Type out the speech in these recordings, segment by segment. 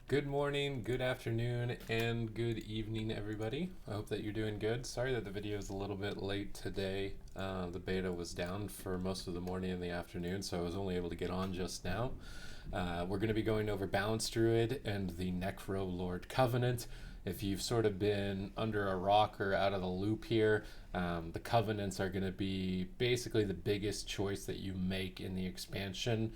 Good morning, good afternoon, and good evening, everybody. I hope that you're doing good. Sorry that the video is a little bit late today. The beta was down for most of the morning and the afternoon, so I was only able to get on just now. We're going to be going over Balance Druid and the Necrolord Covenant. If you've sort of been under a rock or out of the loop here, the Covenants are going to be basically the biggest choice that you make in the expansion.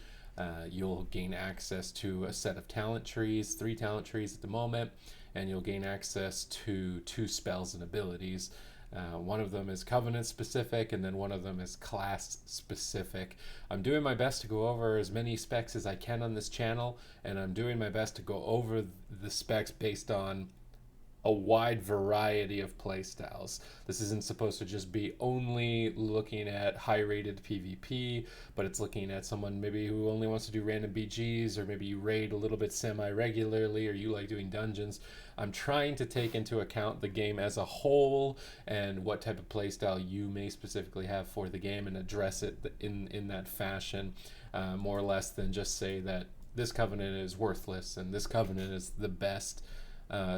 You'll gain access to a set of talent trees, 3 talent trees at the moment, and you'll gain access to 2 spells and abilities. One of them is Covenant specific, and then one of them is class specific. I'm doing my best to go over as many specs as I can on this channel, and I'm doing my best to go over the specs based on a wide variety of playstyles. This isn't supposed to just be only looking at high-rated PvP, but it's looking at someone maybe who only wants to do random BGs, or maybe you raid a little bit semi-regularly, or you like doing dungeons. I'm trying to take into account the game as a whole and what type of playstyle you may specifically have for the game and address it in that fashion, more or less than just say that this covenant is worthless and this covenant is the best,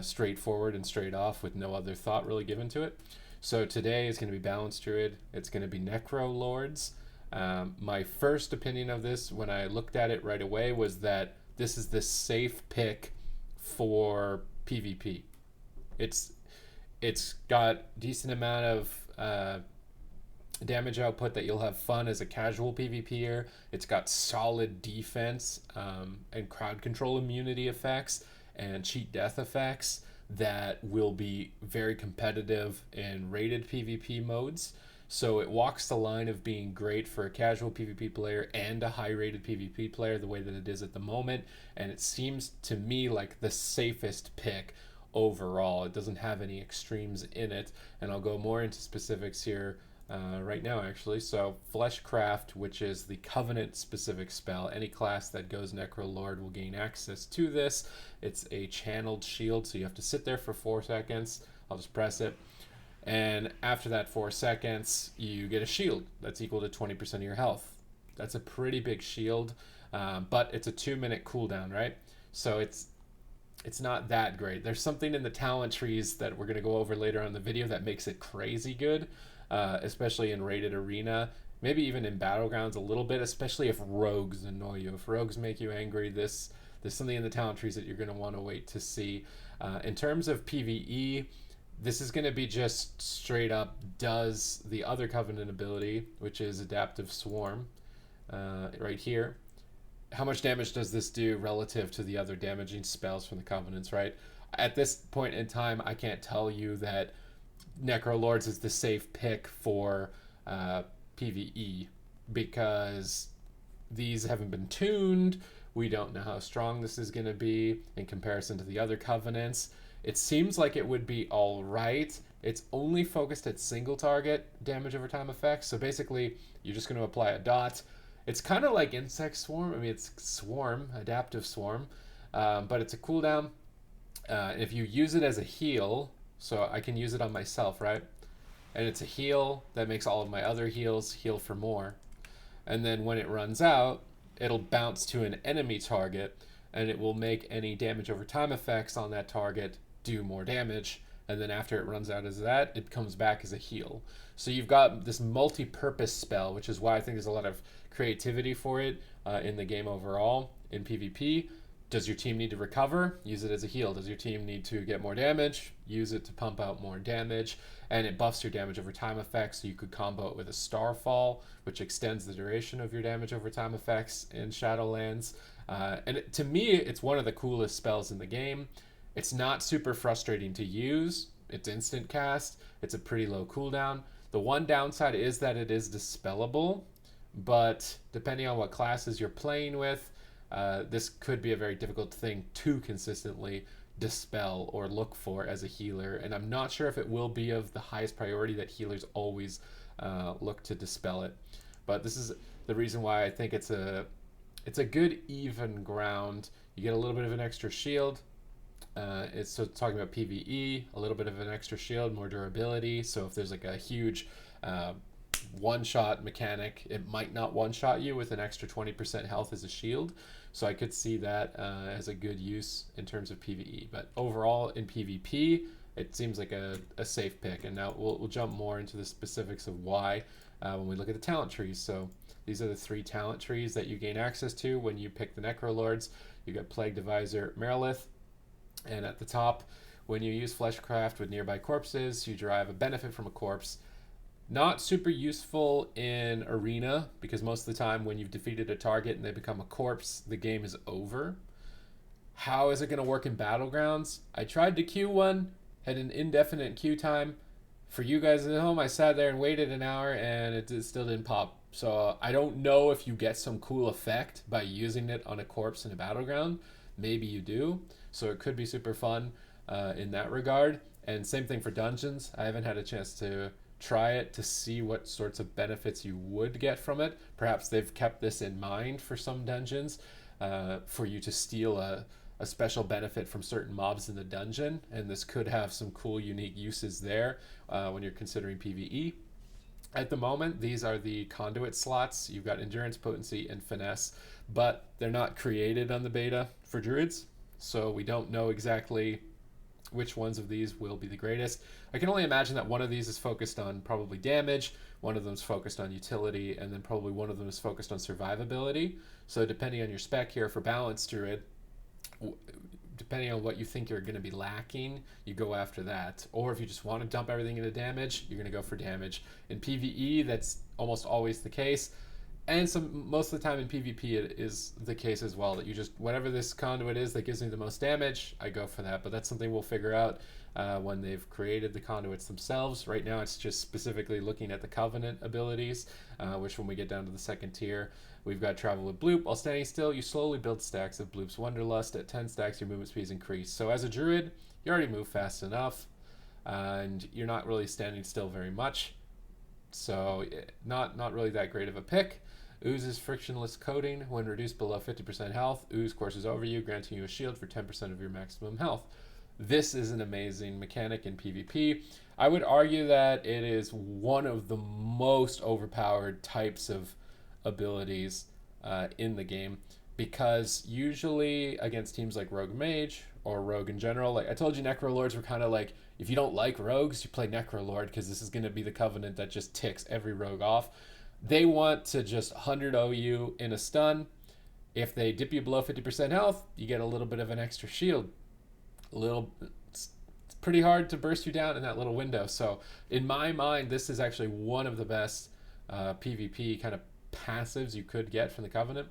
straightforward and straight off with no other thought really given to it. So today is going to be Balance Druid. It's going to be Necrolords. My first opinion of this when I looked at it right away was that this is the safe pick for PvP. It's got decent amount of damage output that you'll have fun as a casual PvPer. It's got solid defense, and crowd control immunity effects and cheat death effects that will be very competitive in rated PvP modes. So it walks the line of being great for a casual PvP player and a high rated PvP player the way that it is at the moment. And it seems to me like the safest pick overall. It doesn't have any extremes in it. And I'll go more into specifics here right now, actually. So Fleshcraft, which is the Covenant specific spell, any class that goes Necrolord will gain access to this. It's a channeled shield, so you have to sit there for 4 seconds. I'll just press it. And after that 4 seconds, you get a shield that's equal to 20% of your health. That's a pretty big shield, but it's a 2-minute cooldown, right? So it's not that great. There's something in the talent trees that we're going to go over later on in the video that makes it crazy good, especially in rated arena, maybe even in battlegrounds a little bit, especially if rogues annoy you. If rogues make you angry, there's something in the talent trees that you're going to want to wait to see. In terms of PvE, this is going to be just straight up does the other Covenant ability, which is Adaptive Swarm, right here. How much damage does this do relative to the other damaging spells from the Covenants, right? At this point in time, I can't tell you that Necrolords is the safe pick for PvE because these haven't been tuned. We don't know how strong this is going to be in comparison to the other Covenants. It seems like it would be all right. It's only focused at single target damage over time effects. So basically, you're just going to apply a dot. It's kind of like Insect Swarm. I mean, it's Swarm, Adaptive Swarm, but it's a cooldown. If you use it as a heal, so I can use it on myself, right? And it's a heal that makes all of my other heals heal for more. And then when it runs out, it'll bounce to an enemy target, and it will make any damage over time effects on that target do more damage. And then after it runs out as that, it comes back as a heal. So you've got this multi-purpose spell, which is why I think there's a lot of creativity for it in the game overall in PvP. Does your team need to recover? Use it as a heal. Does your team need to get more damage? Use it to pump out more damage. And it buffs your damage over time effects, so you could combo it with a Starfall, which extends the duration of your damage over time effects in Shadowlands. To me, it's one of the coolest spells in the game. It's not super frustrating to use. It's instant cast. It's a pretty low cooldown. The one downside is that it is dispellable, but depending on what classes you're playing with, this could be a very difficult thing to consistently dispel or look for as a healer, and I'm not sure if it will be of the highest priority that healers always look to dispel it. But this is the reason why I think it's a good even ground. You get a little bit of an extra shield. It's talking about PvE, a little bit of an extra shield, more durability. So if there's like a huge one-shot mechanic. It might not one-shot you with an extra 20% health as a shield. So I could see that as a good use in terms of PvE. But overall, in PvP, it seems like a safe pick. And now we'll jump more into the specifics of why when we look at the talent trees. So these are the 3 talent trees that you gain access to when you pick the Necrolords. You got Plague, Divisor, Merilith. And at the top, when you use Fleshcraft with nearby corpses, you derive a benefit from a corpse. Not super useful in Arena, because most of the time when you've defeated a target and they become a corpse, the game is over. How is it going to work in Battlegrounds? I tried to queue one, had an indefinite queue time. For you guys at home, I sat there and waited an hour and it still didn't pop. So I don't know if you get some cool effect by using it on a corpse in a Battleground. Maybe you do. So it could be super fun in that regard. And same thing for dungeons. I haven't had a chance to try it to see what sorts of benefits you would get from it. Perhaps they've kept this in mind for some dungeons, for you to steal a special benefit from certain mobs in the dungeon, and this could have some cool unique uses there when you're considering PvE. At the moment, these are the conduit slots. You've got endurance, potency, and finesse, but they're not created on the beta for druids, so we don't know exactly which ones of these will be the greatest. I can only imagine that one of these is focused on probably damage, one of them is focused on utility, and then probably one of them is focused on survivability. So depending on your spec here for Balance Druid, depending on what you think you're going to be lacking, you go after that. Or if you just want to dump everything into damage, you're going to go for damage. In PvE, that's almost always the case. And most of the time in PvP it is the case as well, that you just, whatever this conduit is that gives me the most damage, I go for that. But that's something we'll figure out when they've created the conduits themselves. Right now it's just specifically looking at the Covenant abilities, which when we get down to the second tier, we've got Travel with Bloop. While standing still, you slowly build stacks of Bloop's Wanderlust. At 10 stacks, your movement speed is increased. So as a druid, you already move fast enough, and you're not really standing still very much. So not really that great of a pick. Ooze's frictionless coating. When reduced below 50% health, Ooze courses over you, granting you a shield for 10% of your maximum health. This is an amazing mechanic in PvP. I would argue that it is one of the most overpowered types of abilities in the game, because usually against teams like Rogue Mage or Rogue in general, like I told you, Necrolords were kind of like, if you don't like Rogues, you play Necrolord, because this is going to be the Covenant that just ticks every Rogue off. They want to just 100-0 you in a stun. If they dip you below 50% health, you get a little bit of an extra shield. It's pretty hard to burst you down in that little window. So in my mind, this is actually one of the best PvP kind of passives you could get from the Covenant.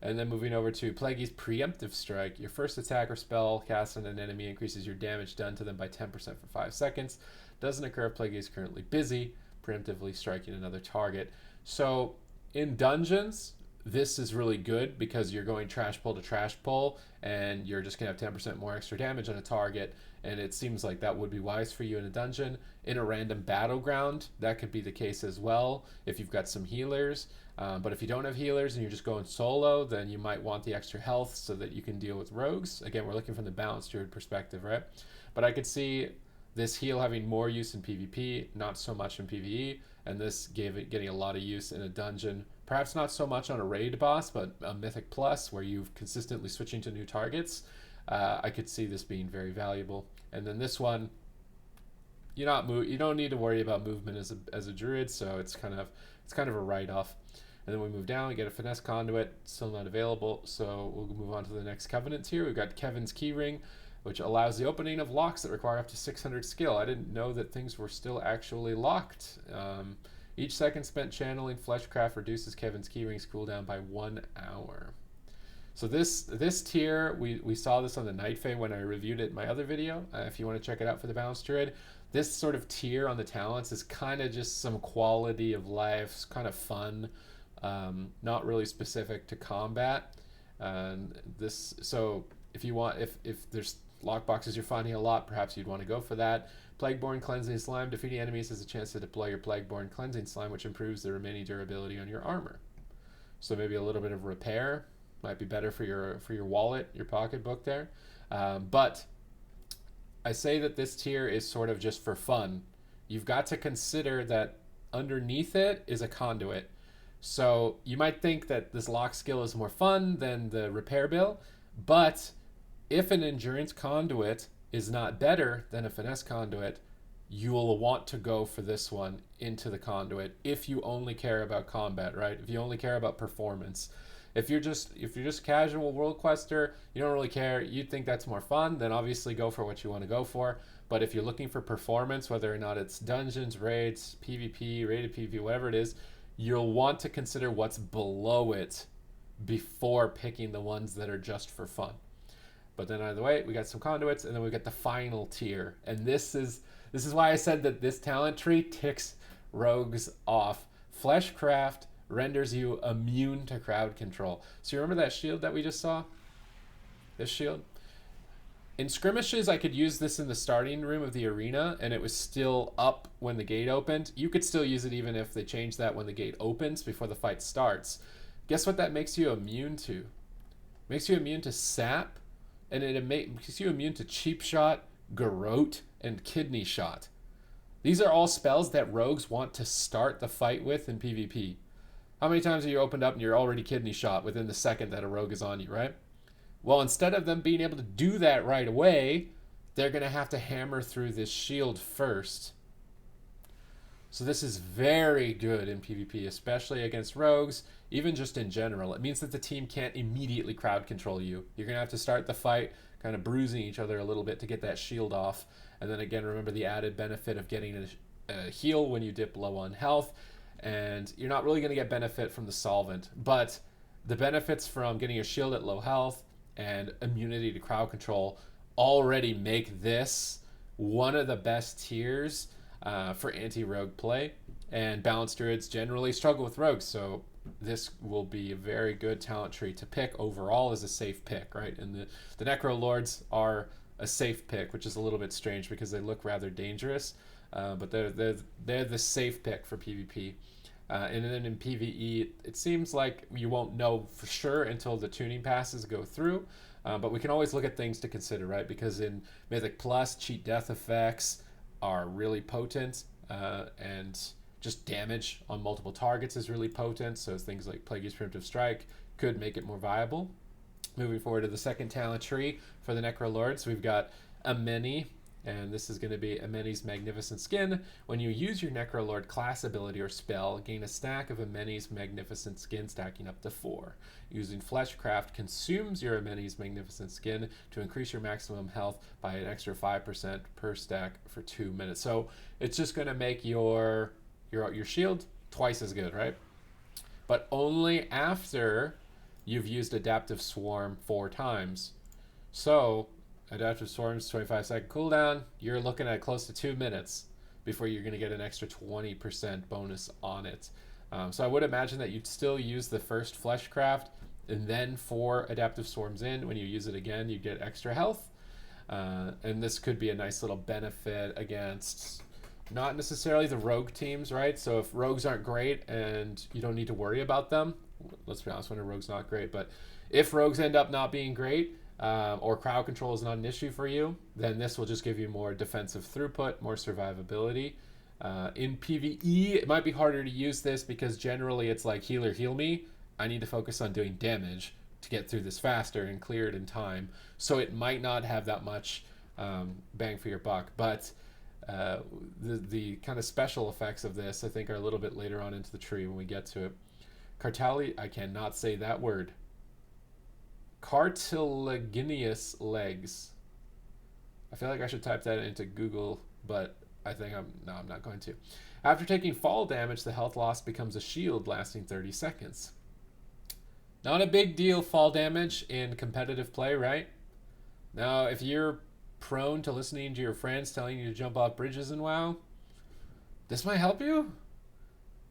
And then moving over to Plague's Preemptive Strike. Your first attack or spell cast on an enemy increases your damage done to them by 10% for 5 seconds. Doesn't occur if Plague is currently busy, preemptively striking another target. So in dungeons, this is really good because you're going trash pull to trash pull, and you're just going to have 10% more extra damage on a target, and it seems like that would be wise for you in a dungeon. In a random battleground, that could be the case as well if you've got some healers. But if you don't have healers and you're just going solo, then you might want the extra health so that you can deal with rogues. Again, we're looking from the Balance Druid perspective, right? But I could see this heal having more use in PvP, not so much in PvE, and this getting a lot of use in a dungeon. Perhaps not so much on a raid boss, but a Mythic Plus where you're consistently switching to new targets. I could see this being very valuable. And then this one, you don't need to worry about movement as a druid, so it's kind of a write-off. And then we move down, we get a Finesse Conduit, still not available, so we'll move on to the next Covenant tier. We've got Kevin's Keyring, which allows the opening of locks that require up to 600 skill. I didn't know that things were still actually locked. Each second spent channeling Fleshcraft reduces Kevin's Keyring's cooldown by 1 hour. So this tier, we saw this on the Night Fae when I reviewed it in my other video. If you want to check it out for the Balance Druid, this sort of tier on the talents is kind of just some quality of life, it's kind of fun, not really specific to combat. So if there's lockboxes you're finding a lot, perhaps you'd want to go for that. Plagueborn Cleansing Slime. Defeating enemies has a chance to deploy your Plagueborn Cleansing Slime, which improves the remaining durability on your armor. So maybe a little bit of repair might be better for your wallet, your pocketbook there. But I say that this tier is sort of just for fun. You've got to consider that underneath it is a conduit. So you might think that this lock skill is more fun than the repair bill, but if an endurance conduit is not better than a finesse conduit, you will want to go for this one into the conduit if you only care about combat, right? If you only care about performance. If you're just casual world quester, you don't really care, you think that's more fun, then obviously go for what you want to go for. But if you're looking for performance, whether or not it's dungeons, raids, PvP, rated PvP, whatever it is, you'll want to consider what's below it before picking the ones that are just for fun. But then either way, we got some conduits, and then we got the final tier. And this is why I said that this talent tree ticks rogues off. Fleshcraft renders you immune to crowd control. So you remember that shield that we just saw? This shield? In skirmishes, I could use this in the starting room of the arena, and it was still up when the gate opened. You could still use it even if they change that when the gate opens before the fight starts. Guess what that makes you immune to? It makes you immune to sap, and it makes you immune to cheap shot, garrote, and kidney shot. These are all spells that rogues want to start the fight with in PvP. How many times have you opened up and you're already kidney shot within the second that a rogue is on you, right? Well, instead of them being able to do that right away, they're going to have to hammer through this shield first. So this is very good in PvP, especially against rogues, even just in general. It means that the team can't immediately crowd control you. You're going to have to start the fight kind of bruising each other a little bit to get that shield off. And then again, remember the added benefit of getting a heal when you dip low on health. And you're not really going to get benefit from the solvent, but the benefits from getting a shield at low health and immunity to crowd control already make this one of the best tiers for anti-rogue play. And Balance Druids generally struggle with rogues, so this will be a very good talent tree to pick overall as a safe pick, right? And the Necrolords are a safe pick, which is a little bit strange because they look rather dangerous, but they're the safe pick for PvP. And then in PvE, it seems like you won't know for sure until the tuning passes go through, but we can always look at things to consider, right? Because in Mythic Plus, cheat death effects are really potent, and just damage on multiple targets is really potent, so things like Plagueis Preemptive Strike could make it more viable. Moving forward to the second talent tree for the Necrolords, we've got Emeni, and this is going to be Emeni's Magnificent Skin. When you use your Necrolord class ability or spell, gain a stack of Emeni's Magnificent Skin stacking up to 4. Using Fleshcraft consumes your Emeni's Magnificent Skin to increase your maximum health by an extra 5% per stack for 2 minutes. So it's just going to make your shield twice as good, right? But only after you've used Adaptive Swarm 4 times. So Adaptive Swarm's 25-second cooldown, you're looking at close to 2 minutes before you're going to get an extra 20% bonus on it. So I would imagine that you'd still use the first Fleshcraft, and then 4 Adaptive Swarms in. When you use it again, you get extra health. And this could be a nice little benefit against not necessarily the rogue teams, right? So if rogues aren't great and you don't need to worry about them, let's be honest, when a rogue's not great, but if rogues end up not being great, or crowd control is not an issue for you, then this will just give you more defensive throughput, more survivability. In PvE, it might be harder to use this because generally it's like healer heal me. I need to focus on doing damage to get through this faster and clear it in time. So it might not have that much bang for your buck, but the kind of special effects of this I think are a little bit later on into the tree when we get to it. I cannot say that word. Cartilaginous legs. I feel like I should type that into Google, but I think I'm not going to. After taking fall damage, the health loss becomes a shield lasting 30 seconds. Not a big deal, fall damage in competitive play, right? Now, if you're prone to listening to your friends telling you to jump off bridges in WoW, this might help you.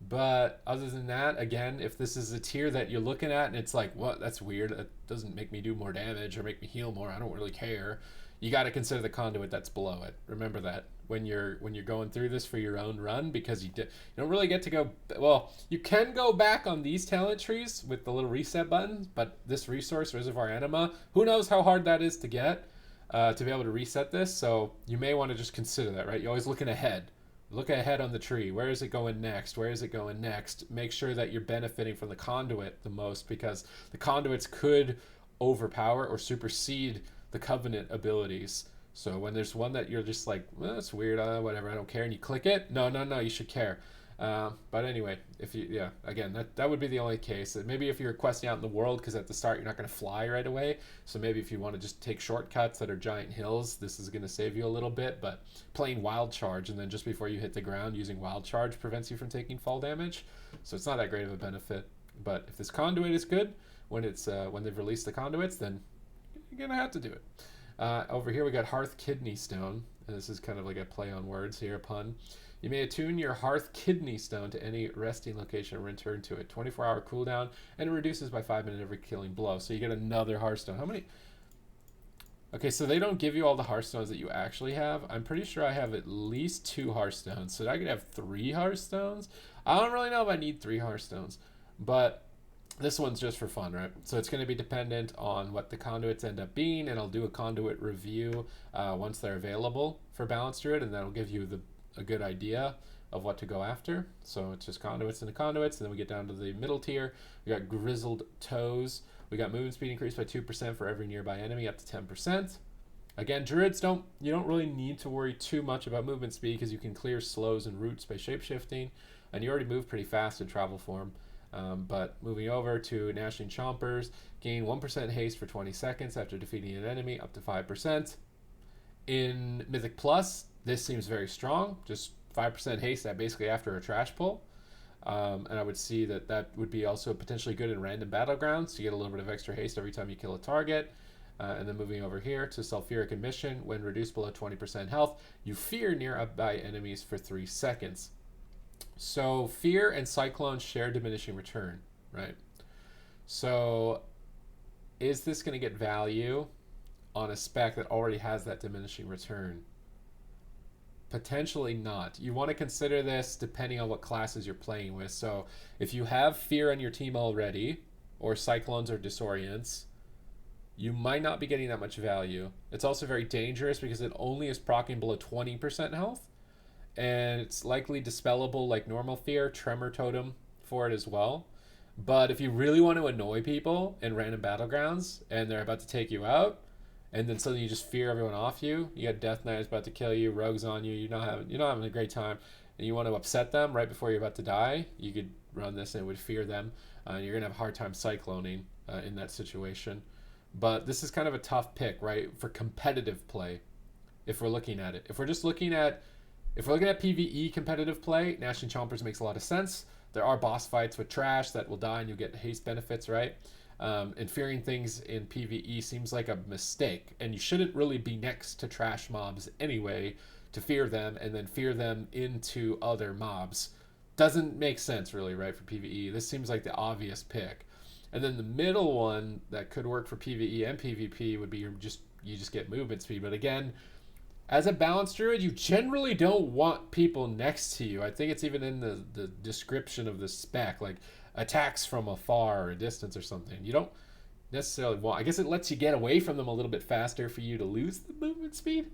But other than that, again, if this is a tier that you're looking at and it's like, what, that's weird, that doesn't make me do more damage or make me heal more, I don't really care, you got to consider the conduit that's below it. Remember that when you're going through this for your own run, because you don't really get to go, well, you can go back on these talent trees with the little reset buttons, but this resource, Reservoir Anima, who knows how hard that is to get to be able to reset this, so you may want to just consider that, right? You're always looking ahead. Look ahead on the tree. Where is it going next? Where is it going next? Make sure that you're benefiting from the conduit the most, because the conduits could overpower or supersede the covenant abilities. So when there's one that you're just like, well, that's weird, whatever, I don't care, and you click it, no, no, no, you should care. But anyway, if you, yeah, again, that would be the only case. Maybe if you're questing out in the world, because at the start you're not going to fly right away. So maybe if you want to just take shortcuts that are giant hills, this is going to save you a little bit. But playing wild charge and then just before you hit the ground using wild charge prevents you from taking fall damage. So it's not that great of a benefit. But if this conduit is good, when they've released the conduits, then you're gonna have to do it. Over here we got Hearth Kidney Stone. And this is kind of like a play on words here, a pun. You may attune your Hearth Kidney Stone to any resting location and return to it. 24-hour cooldown, and it reduces by 5 minutes every killing blow. So you get another Hearthstone. How many? Okay, so they don't give you all the Hearthstones that you actually have. I'm pretty sure I have at least 2 Hearthstones. So I could have 3 Hearthstones. I don't really know if I need 3 Hearthstones. But this one's just for fun, right? So it's going to be dependent on what the conduits end up being, and I'll do a conduit review once they're available for Balance Druid, and that'll give you a good idea of what to go after. So it's just conduits and the conduits, and then we get down to the middle tier. We got Grizzled Toes. We got movement speed increased by 2% for every nearby enemy, up to 10%. Again, Druids you don't really need to worry too much about movement speed, because you can clear slows and roots by shapeshifting, and you already move pretty fast in travel form. But moving over to Gnashing Chompers, gain 1% haste for 20 seconds after defeating an enemy, up to 5%. In Mythic Plus, this seems very strong, just 5% haste basically after a trash pull. And I would see that would be also potentially good in random battlegrounds. You get a little bit of extra haste every time you kill a target. And then moving over here to Sulfuric Emission, when reduced below 20% health, you fear nearby enemies for 3 seconds. So Fear and Cyclone share diminishing return, right? So is this going to get value on a spec that already has that diminishing return? Potentially not. You want to consider this depending on what classes you're playing with. So if you have Fear on your team already, or Cyclones or Disorients, you might not be getting that much value. It's also very dangerous because it only is proccing below 20% health. And it's likely dispellable like normal Fear, Tremor Totem for it as well. But if you really want to annoy people in random battlegrounds and they're about to take you out, and then suddenly you just fear everyone off you, you got Death Knight is about to kill you, Rogue's on you, you're not having a great time, and you want to upset them right before you're about to die, you could run this and it would fear them. You're going to have a hard time cycloning in that situation. But this is kind of a tough pick, right, for competitive play, if we're looking at it. If we're looking at PvE competitive play, Gnashing Chompers makes a lot of sense. There are boss fights with trash that will die and you'll get haste benefits, right? And fearing things in PvE seems like a mistake. And you shouldn't really be next to trash mobs anyway to fear them and then fear them into other mobs. Doesn't make sense really, right, for PvE. This seems like the obvious pick. And then the middle one that could work for PvE and PvP would be you just get movement speed. But again, as a Balance Druid, you generally don't want people next to you. I think it's even in the description of the spec, like attacks from afar or a distance or something. You don't necessarily want... I guess it lets you get away from them a little bit faster for you to lose the movement speed.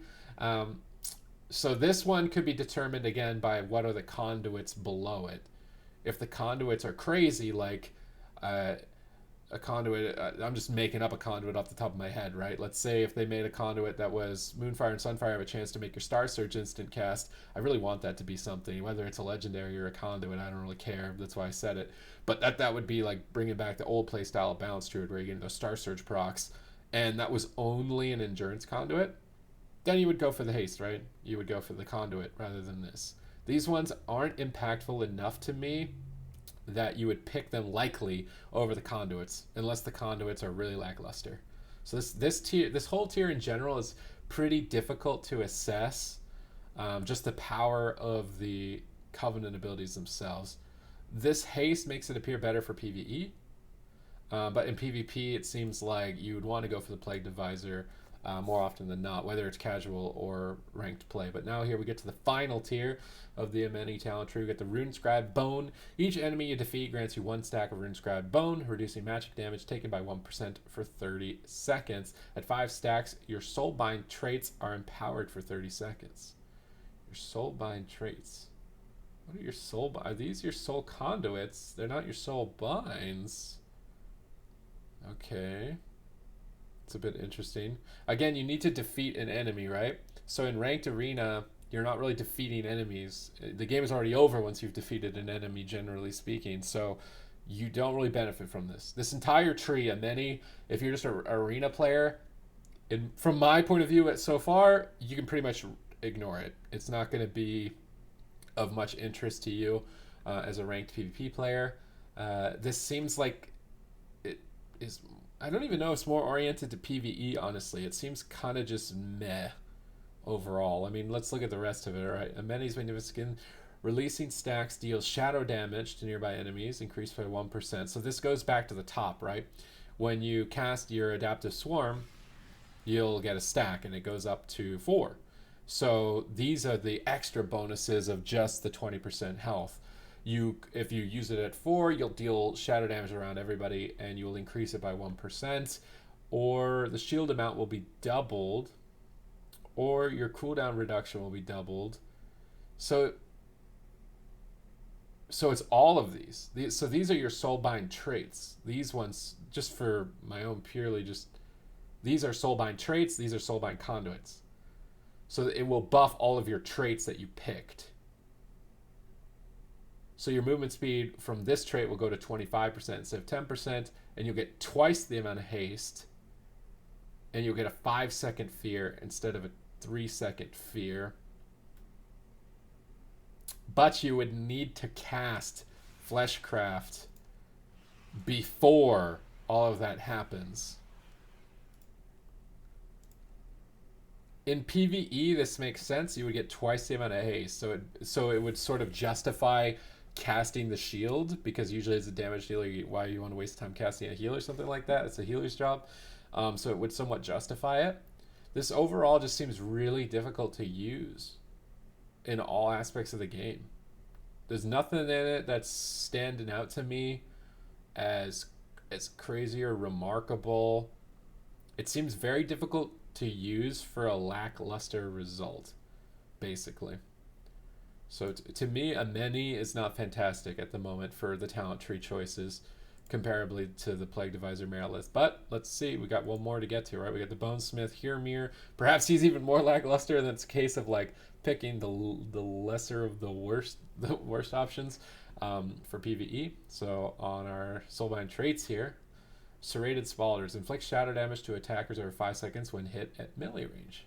So this one could be determined, again, by what are the conduits below it. If the conduits are crazy, like... a conduit, I'm just making up a conduit off the top of my head, right? Let's say if they made a conduit that was Moonfire and Sunfire have a chance to make your Star Surge instant cast. I really want that to be something, whether it's a legendary or a conduit, I don't really care. That's why I said it. But that would be like bringing back the old playstyle of Balance Druid where you're getting those Star Surge procs, and that was only an endurance conduit. Then you would go for the haste, right? You would go for the conduit rather than this. These ones aren't impactful enough to me that you would pick them likely over the conduits, unless the conduits are really lackluster. So this whole tier in general is pretty difficult to assess, just the power of the Covenant abilities themselves. This haste makes it appear better for PvE, but in PvP it seems like you would want to go for the Plague Divisor more often than not, whether it's casual or ranked play. But now here we get to the final tier of the Emeni talent tree. We get the Runescribe Bone. Each enemy you defeat grants you 1 stack of Runescribe Bone, reducing magic damage taken by 1% for 30 seconds. At 5 stacks, your soulbind traits are empowered for 30 seconds. Your soulbind traits. What are your soul? Are these your soul conduits? They're not your soul binds. Okay. It's a bit interesting. Again, you need to defeat an enemy, right? So in ranked arena, you're not really defeating enemies. The game is already over once you've defeated an enemy, generally speaking. So you don't really benefit from this. This entire tree, Emeni, if you're just an arena player, from my point of view so far, you can pretty much ignore it. It's not going to be of much interest to you as a ranked PvP player. This seems like it is. I don't even know if it's more oriented to PvE, honestly. It seems kind of just meh overall. I mean, let's look at the rest of it, all right? Emeni's Magnificent releasing stacks deals shadow damage to nearby enemies, increased by 1%. So this goes back to the top, right? When you cast your Adaptive Swarm, you'll get a stack, and it goes up to 4. So these are the extra bonuses of just the 20% health. If you use it at 4, you'll deal shadow damage around everybody, and you'll increase it by 1%, or the shield amount will be doubled, or your cooldown reduction will be doubled. So it's all of these. So these are your soulbind traits. These ones, just for my own purely, these are soulbind traits. These are soulbind conduits. So it will buff all of your traits that you picked. So your movement speed from this trait will go to 25% instead of 10%, and you'll get twice the amount of haste, and you'll get a 5-second fear instead of a 3-second fear. But you would need to cast Fleshcraft before all of that happens. In PvE, this makes sense. You would get twice the amount of haste, so it would sort of justify casting the shield, because usually as a damage dealer, why you want to waste time casting a heal or something like that? It's a healer's job, so it would somewhat justify it. This overall just seems really difficult to use in all aspects of the game. There's nothing in it that's standing out to me as crazy or remarkable. It seems very difficult to use for a lackluster result, basically. So to me, Emeni is not fantastic at the moment for the talent tree choices, comparably to the Plague Divisor merit list. But let's see, we got one more to get to, right? We got the Bonesmith, Hirmir. Perhaps he's even more lackluster, and it's a case of like picking the lesser of the worst options for PvE. So on our soulbind traits here, Serrated Spalders inflict shadow damage to attackers over 5 seconds when hit at melee range.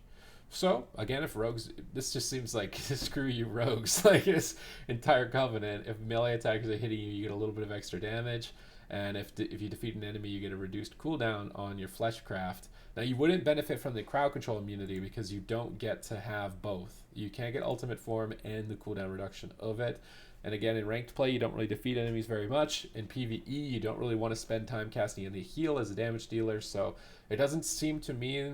So again, if rogues, this just seems like screw you rogues, like this entire covenant. If melee attackers are hitting you, you get a little bit of extra damage, and if you defeat an enemy, you get a reduced cooldown on your Fleshcraft. Now you wouldn't benefit from the crowd control immunity because you don't get to have both. You can't get ultimate form and the cooldown reduction of it. And again, in ranked play, you don't really defeat enemies very much. In PvE, you don't really want to spend time casting in the heal as a damage dealer, so it doesn't seem to me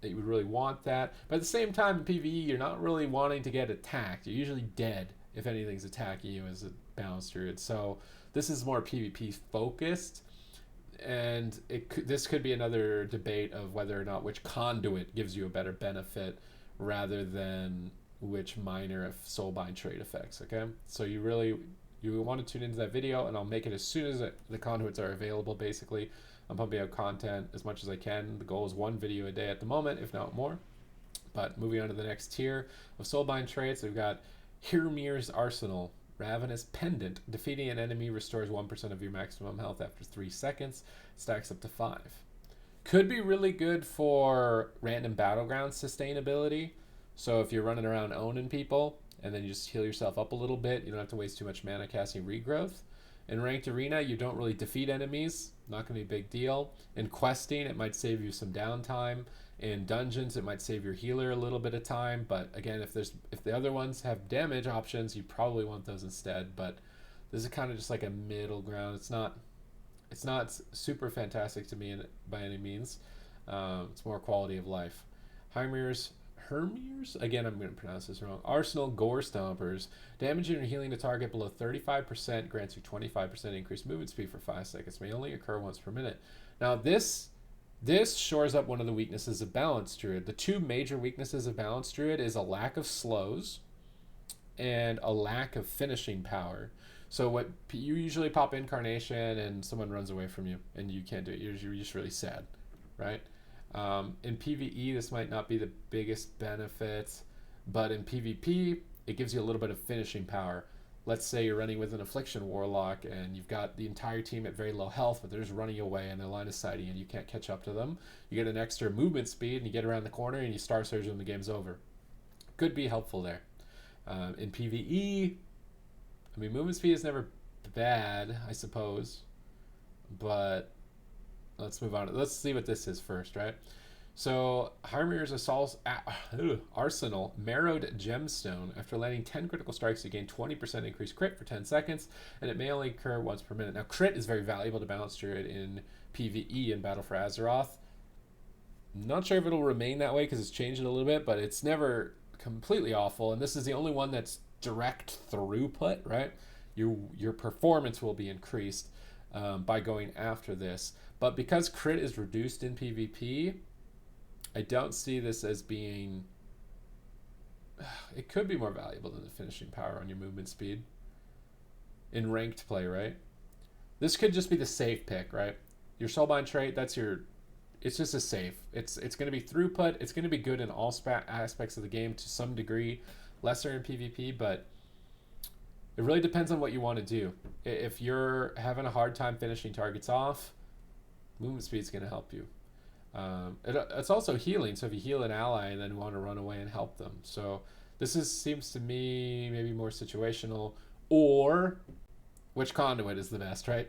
that you would really want that. But at the same time, in PvE, you're not really wanting to get attacked. You're usually dead if anything's attacking you as a Balance Druid. So this is more PvP focused, and this could be another debate of whether or not which conduit gives you a better benefit rather than which minor soulbind trait effects. Okay, so you want to tune into that video, and I'll make it as soon as the conduits are available. Basically, I'm pumping out content as much as I can. The goal is 1 video a day at the moment, if not more. But moving on to the next tier of soulbind traits, we've got Hirmir's Arsenal. Ravenous Pendant. Defeating an enemy restores 1% of your maximum health after 3 seconds. Stacks up to 5. Could be really good for random battleground sustainability. So if you're running around owning people, and then you just heal yourself up a little bit, you don't have to waste too much mana casting Regrowth. In ranked arena, you don't really defeat enemies. Not going to be a big deal. In questing, it might save you some downtime. In dungeons, it might save your healer a little bit of time. But again, if the other ones have damage options, you probably want those instead. But this is kind of just like a middle ground. It's not super fantastic to me by any means. It's more quality of life. Hermir's, again, I'm going to pronounce this wrong. Arsenal Gore Stompers. Damaging or healing a target below 35% grants you 25% increased movement speed for 5 seconds. May only occur once per minute. Now this shores up one of the weaknesses of Balance Druid. The 2 major weaknesses of Balance Druid is a lack of slows, and a lack of finishing power. So what you usually pop Incarnation and someone runs away from you and you can't do it. You're just really sad, right? In PvE, this might not be the biggest benefit, but in PvP, it gives you a little bit of finishing power. Let's say you're running with an Affliction Warlock and you've got the entire team at very low health, but they're just running away and they're line of sighting and you can't catch up to them. You get an extra movement speed and you get around the corner and you Star Surge when the game's over. Could be helpful there. In PvE, I mean, movement speed is never bad, I suppose, but let's move on. Let's see what this is first, right? So, Harmir's Arsenal Marrowed Gemstone. After landing 10 critical strikes, you gain 20% increased crit for 10 seconds, and it may only occur once per minute. Now, crit is very valuable to Balance Druid in PvE in Battle for Azeroth. Not sure if it'll remain that way because it's changed a little bit, but it's never completely awful, and this is the only one that's direct throughput, right? Your performance will be increased by going after this. But because crit is reduced in PvP, I don't see this as being... It could be more valuable than the finishing power on your movement speed in ranked play, right? This could just be the safe pick, right? Your soulbind trait, that's your... It's just a safe. It's going to be throughput. It's going to be good in all aspects of the game to some degree, lesser in PvP, but it really depends on what you want to do. If you're having a hard time finishing targets off, movement speed is going to help you. It's also healing, so if you heal an ally and then want to run away and help them. So this seems to me maybe more situational, or which conduit is the best, right?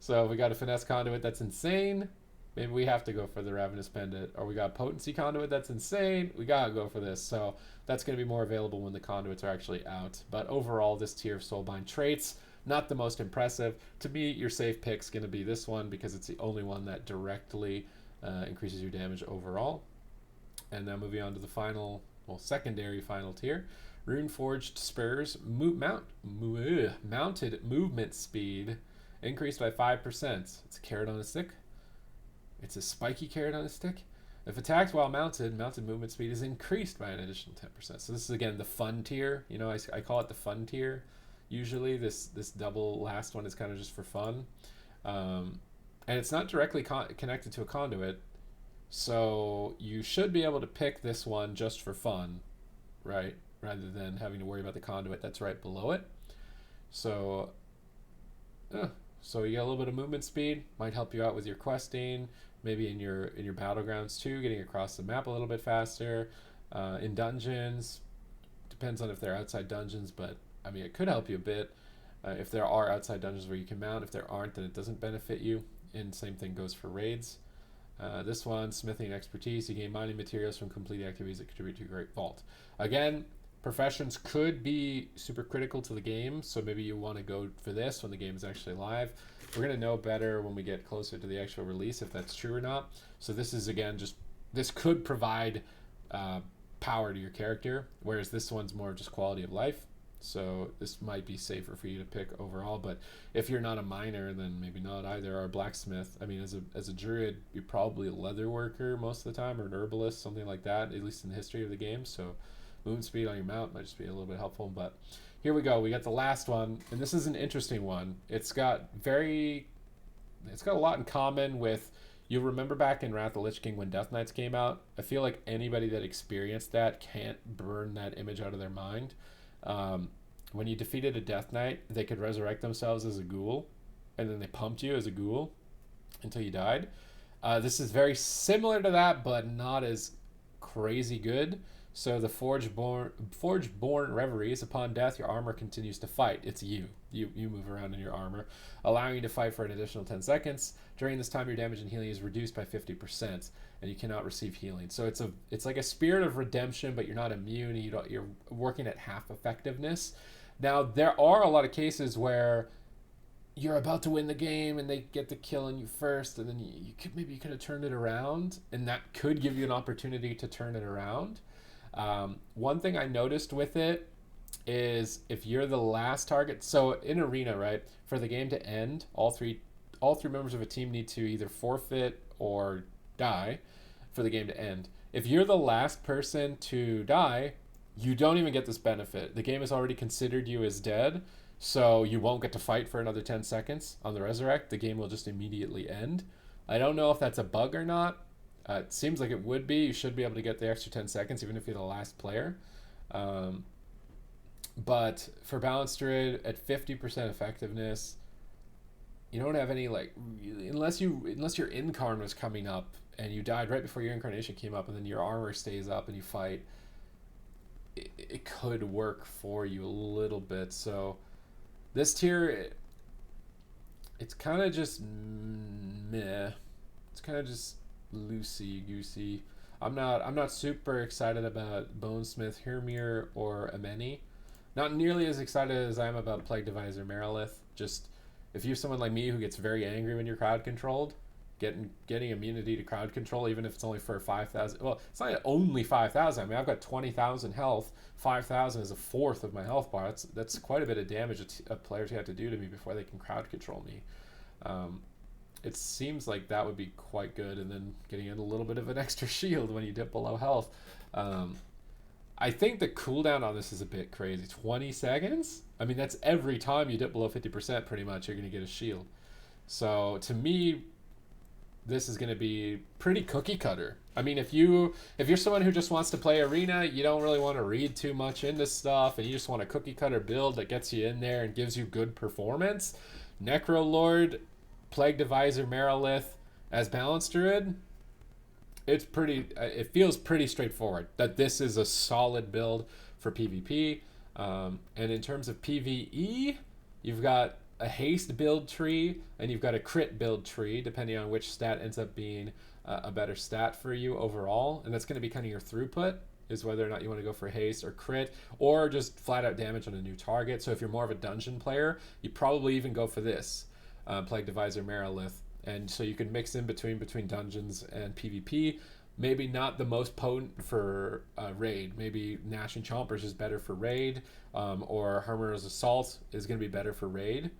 So if we got a finesse conduit that's insane, maybe we have to go for the Ravenous Pendant, or we got potency conduit that's insane, we gotta go for this. So that's going to be more available when the conduits are actually out. But overall, this tier of soulbind traits, not the most impressive. To me, your safe pick's going to be this one because it's the only one that directly increases your damage overall. And now moving on to the final, secondary final tier. Runeforged Spurs mounted movement speed increased by 5%. It's a carrot on a stick. It's a spiky carrot on a stick. If attacked while mounted movement speed is increased by an additional 10%. So this is, again, the fun tier. You know, I call it the fun tier. Usually this double last one is kind of just for fun. And it's not directly connected to a conduit. So you should be able to pick this one just for fun, right? Rather than having to worry about the conduit that's right below it. So you get a little bit of movement speed. Might help you out with your questing. Maybe in your battlegrounds too, getting across the map a little bit faster. In dungeons, depends on if they're outside dungeons, but I mean it could help you a bit if there are outside dungeons where you can mount. If there aren't, then it doesn't benefit you. And same thing goes for raids. This one, smithing expertise. You gain mining materials from completing activities that contribute to your Great Vault. Again, professions could be super critical to the game, so maybe you want to go for this when the game is actually live. We're going to know better when we get closer to the actual release if that's true or not. So this is, again, this could provide power to your character, whereas this one's more just quality of life. So this might be safer for you to pick overall, but if you're not a miner, then maybe not either, or a blacksmith. I mean, as a druid, you're probably a leather worker most of the time, or an herbalist, something like that, at least in the history of the game. So movement speed on your mount might just be a little bit helpful. But here we go. We got the last one, and this is an interesting one. It's got a lot in common with, you'll remember back in Wrath of the Lich King when Death Knights came out. I feel like anybody that experienced that can't burn that image out of their mind. When you defeated a Death Knight, they could resurrect themselves as a ghoul, and then they pumped you as a ghoul until you died. This is very similar to that, but not as crazy good. So the Forgeborn Reveries, upon death, your armor continues to fight. It's you. You move around in your armor, allowing you to fight for an additional 10 seconds. During this time, your damage and healing is reduced by 50%, and you cannot receive healing. So it's like a spirit of redemption, but you're not immune. You're working at half effectiveness. Now, there are a lot of cases where you're about to win the game and they get the kill on you first, and then you could have turned it around, and that could give you an opportunity to turn it around. One thing I noticed with it is if you're the last target, so in Arena, right, for the game to end, all three members of a team need to either forfeit or die for the game to end. If you're the last person to die, you don't even get this benefit. The game has already considered you as dead, so you won't get to fight for another 10 seconds on the resurrect. The game will just immediately end. I don't know if that's a bug or not. It seems like it would be. You should be able to get the extra 10 seconds even if you're the last player. But for Balance Druid at 50% effectiveness, you don't have any, like, unless your incarn was coming up and you died right before your incarnation came up, and then your armor stays up and you fight, it could work for you a little bit. So this tier, it's kind of just meh. It's kind of just loosey goosey. I'm not super excited about Bonesmith, Hirmir, or Emeni. Not nearly as excited as I am about Plague Divisor, Merilith. Just, if you're someone like me who gets very angry when you're crowd controlled, getting immunity to crowd control, even if it's only for 5,000. Well, it's not only 5,000. I mean, I've got 20,000 health. 5,000 is a fourth of my health bar. That's quite a bit of damage a players have to do to me before they can crowd control me. It seems like that would be quite good, and then getting in a little bit of an extra shield when you dip below health. I think the cooldown on this is a bit crazy. 20 seconds? I mean, that's every time you dip below 50% pretty much, you're going to get a shield. So to me, this is going to be pretty cookie cutter. I mean, if you're someone who just wants to play arena, you don't really want to read too much into stuff, and you just want a cookie cutter build that gets you in there and gives you good performance, Necrolord, Plague Divisor, Merilith as Balance Druid, it feels pretty straightforward that this is a solid build for PvP. And in terms of PvE, you've got a haste build tree and you've got a crit build tree, depending on which stat ends up being a better stat for you overall. And that's going to be kind of your throughput, is whether or not you want to go for haste or crit, or just flat out damage on a new target. So if you're more of a dungeon player, you probably even go for this, Plague Divisor, Merilith. And so you can mix in between dungeons and PvP. Maybe not the most potent for raid. Maybe Gnashing Chompers is better for raid, or Hermer's Assault is going to be better for raid.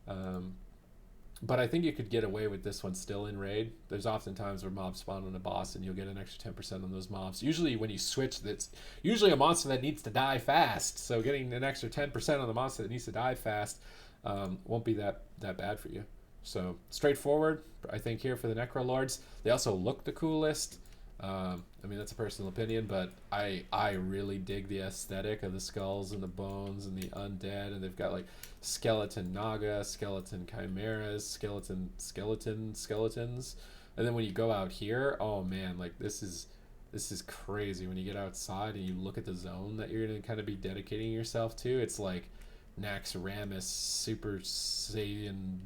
But I think you could get away with this one still in raid. There's often times where mobs spawn on a boss and you'll get an extra 10% on those mobs. Usually when you switch, that's usually a monster that needs to die fast. So getting an extra 10% on the monster that needs to die fast won't be that bad for you. So straightforward, I think, here for the Necrolords. They also look the coolest. I mean, that's a personal opinion, but I really dig the aesthetic of the skulls and the bones and the undead, and they've got like skeleton naga, skeleton chimeras, skeletons, and then when you go out here, oh man, like this is crazy. When you get outside and you look at the zone that you're gonna kind of be dedicating yourself to, it's like Naxxramas, Super Saiyan,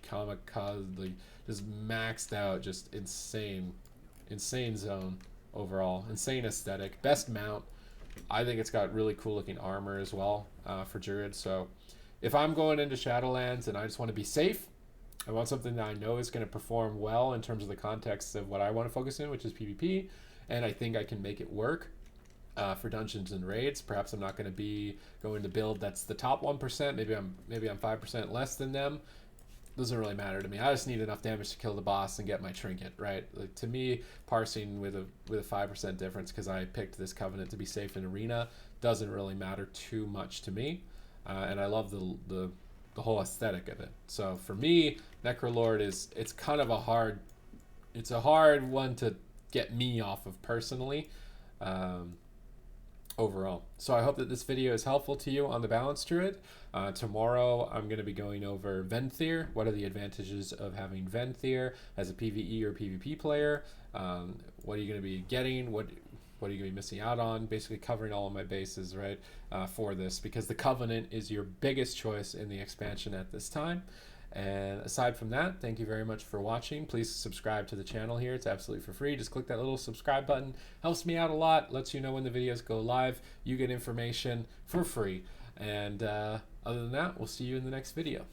Kamikaze, like just maxed out, just insane zone overall, insane aesthetic, best mount. I think it's got really cool looking armor as well for Druid. So if I'm going into Shadowlands and I just want to be safe, I want something that I know is going to perform well in terms of the context of what I want to focus in, which is PvP, and I think I can make it work for dungeons and raids. Perhaps I'm not going to be going to build that's the top 1%. Maybe I'm 5% less than them. Doesn't really matter to me. I just need enough damage to kill the boss and get my trinket, right? Like, to me, parsing with a 5% difference because I picked this covenant to be safe in arena doesn't really matter too much to me, and I love the whole aesthetic of it. So for me, Necrolord it's kind of a hard one to get me off of personally. Overall. So I hope that this video is helpful to you on the Balance Druid. Tomorrow I'm going to be going over Venthyr. What are the advantages of having Venthyr as a PvE or PvP player? What are you going to be getting? What are you going to be missing out on? Basically covering all of my bases, right, for this, because the Covenant is your biggest choice in the expansion at this time. And aside from that, thank you very much for watching. Please subscribe to the channel here. It's absolutely for free. Just click that little subscribe button. Helps me out a lot. Lets you know when the videos go live. You get information for free. And other than that, we'll see you in the next video.